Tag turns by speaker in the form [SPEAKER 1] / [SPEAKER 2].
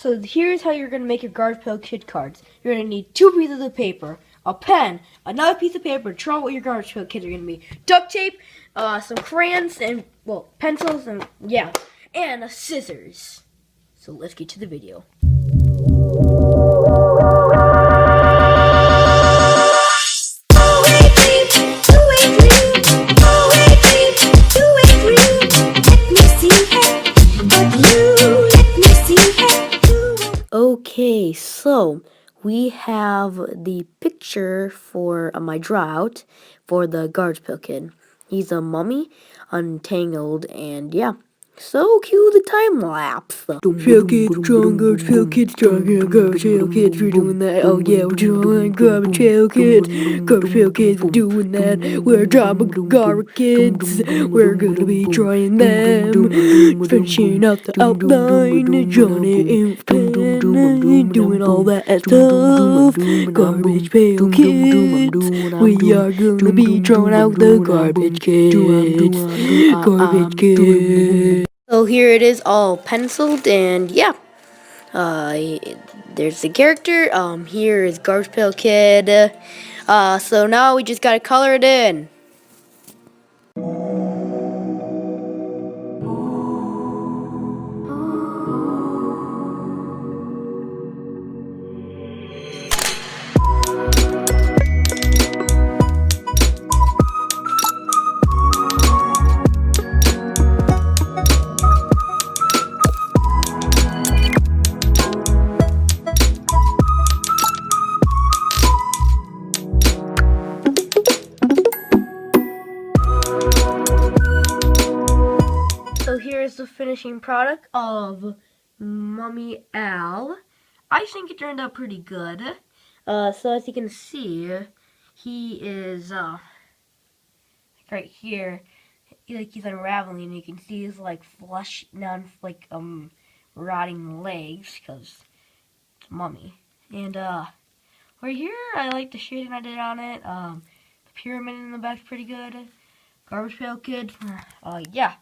[SPEAKER 1] So here's how you're going to make your Garbage Pail Kid cards. You're going to need 2 pieces of paper, a pen, another piece of paper to draw what your Garbage Pail Kids are going to be, duct tape, some crayons, and, well, pencils, and yeah, and scissors. So let's get to the video. Okay, so we have the picture for my drawout for the Garbage Pail Kid. He's a mummy, untangled, and yeah, so cue the time lapse. Pail Kid, strong Garbage Pail Kid, strong Garbage Pail Kids, we're doing that. Oh yeah, we're doing Garbage Pail Kids, Garbage Pail Kids, we're doing that. We're drawing Garbage Kids, we're gonna be trying them, finishing out the outline, drawing it in pen, doing all that stuff. Garbage Pail Kids, we are gonna be drawing out the Garbage Kids, Garbage Kids. So here it is all penciled, and yeah, there's the character. Here is Garbage Pail Kid. So now we just gotta color it in. So here's the finishing product of Mummy Al. I think it turned out pretty good. So as you can see, he is right here. He's unraveling, and you can see his flesh, rotting legs because it's a mummy. And right here, I like the shading I did on it. The pyramid in the back's pretty good. Garbage Pail Kid. Yeah.